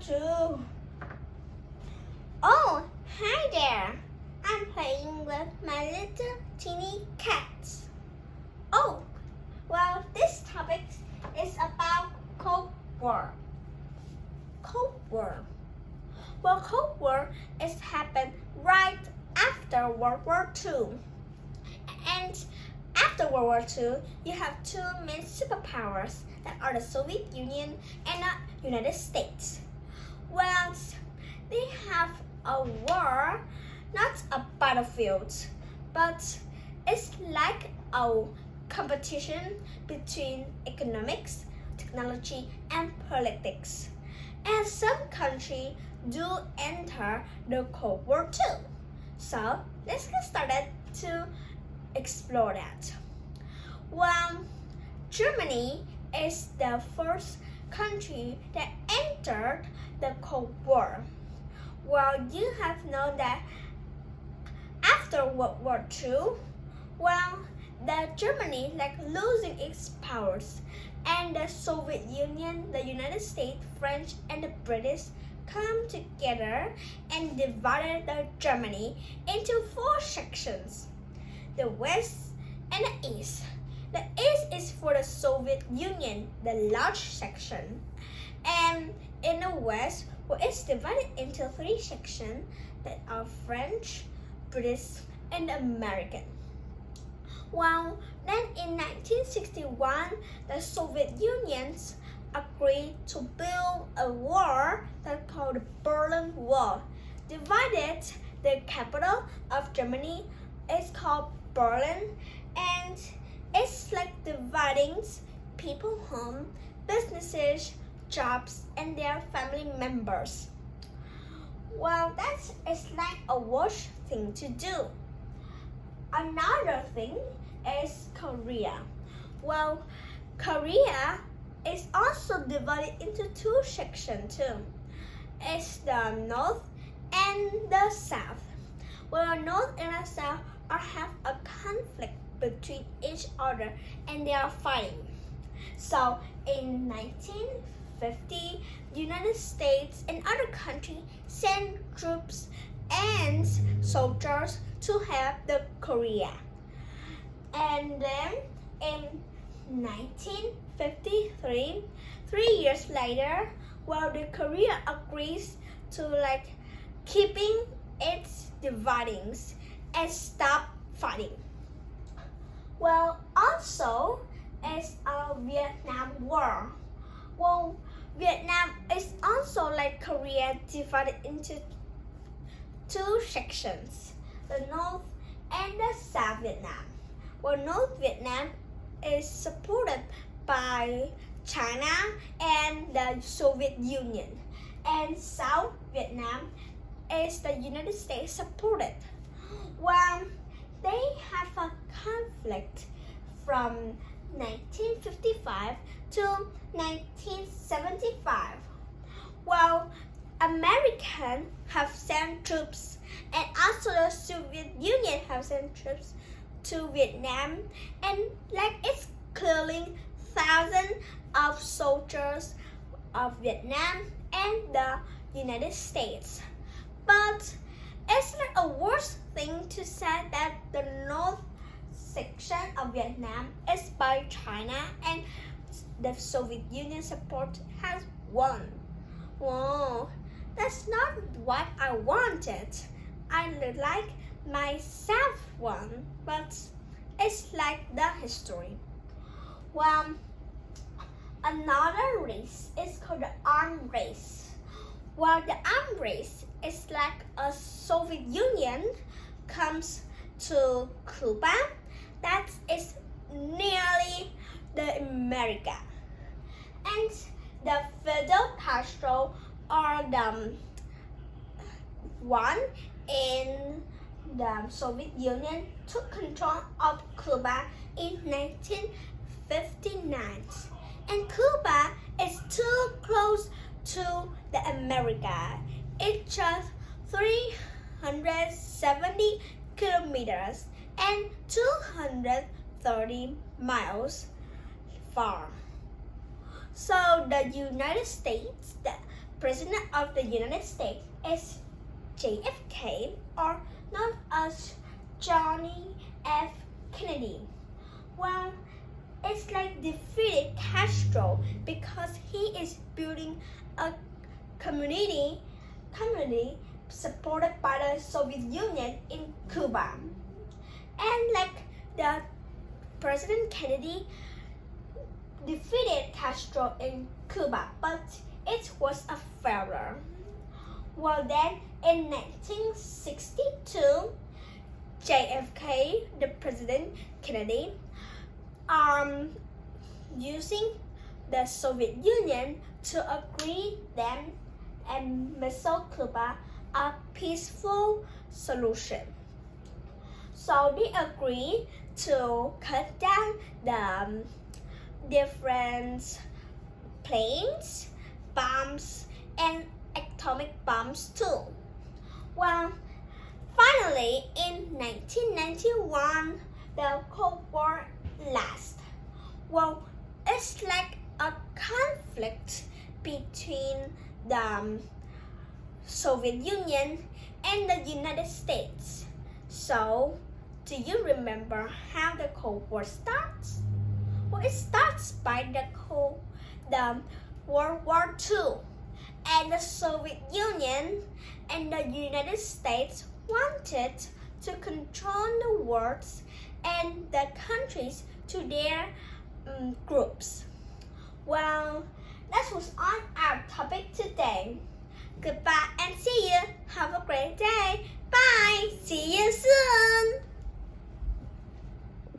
too. Oh, hi there. I'm playing with my little teeny cats. Oh, well, this topic is about Cold War. Cold War. Well, Cold War is happened right after World War II. And after World War II, you have two main superpowers that are the Soviet Union and the United States. Well, they have a war, not a battlefield, but it's like a competition between economics, technology, and politics. And some countries do enter the Cold War too. So let's get started to explore that. Well, Germany is the first country that entered the Cold War. Well, you have known that after World War II, the Germany losing its powers, and the Soviet Union, the United States, French, and the British come together and divided the Germany into four sections: the West and the East. The East is for the Soviet Union, the large section, and in the West, it's divided into three sections that are French, British, and American. Well, then in 1961, the Soviet Union agreed to build a wall that's called the Berlin Wall. Divided the capital of Germany is called Berlin, and it's like dividing people home, businesses, jobs, and their family members. Well, that is like a worst thing to do. Another thing is Korea. Well, Korea is also divided into two sections too. It's the North and the South. Well, the North and the South have a conflict between each other and they are fighting. So in 1950, United States and other countries sent troops and soldiers to help the Korea. And then in 1953, 3 years later, the Korea agrees to keeping its dividings and stop fighting. Well, also is a Vietnam War. Well, Vietnam is also like Korea, divided into two sections, the North and the South Vietnam. Well, North Vietnam is supported by China and the Soviet Union, and South Vietnam is the United States supported. Well, they have a conflict from 1955 to 1975. Well, Americans have sent troops, and also the Soviet Union have sent troops to Vietnam, and it's killing thousands of soldiers of Vietnam and the United States. But it's a worse thing to say that the North section of Vietnam is by China and the Soviet Union support has won. Whoa, that's not what I wanted. I like my South one, but it's like the history. Well, another race is called the arms race. Well, the arms race is like a Soviet Union comes to Cuba, that is nearly the America. And the Fidel Castro are the one in the Soviet Union took control of Cuba in 1959. And Cuba is too close to the America. It's just 370 kilometers and 230 miles far. So the United States President of the United States is JFK, or known as Johnny F. Kennedy. Well, it's like defeated Castro because he is building a community supported by the Soviet Union in Cuba. And like the President Kennedy defeated Castro in Cuba, but it was a failure. Well then, in 1962, JFK, the President Kennedy, using the Soviet Union to agree them and missile Cuba a peaceful solution. So they agreed to cut down the different planes, bombs, and atomic bombs too. Well, finally, in 1991, the Cold War lasts. Well, it's like a conflict between the Soviet Union and the United States. So, do you remember how the Cold War starts? Well, it starts by the World War II, and the Soviet Union and the United States wanted to control the world and the countries to their groups. Well, that was on our topic today. Goodbye and see you. Have a great day. Bye. See you soon.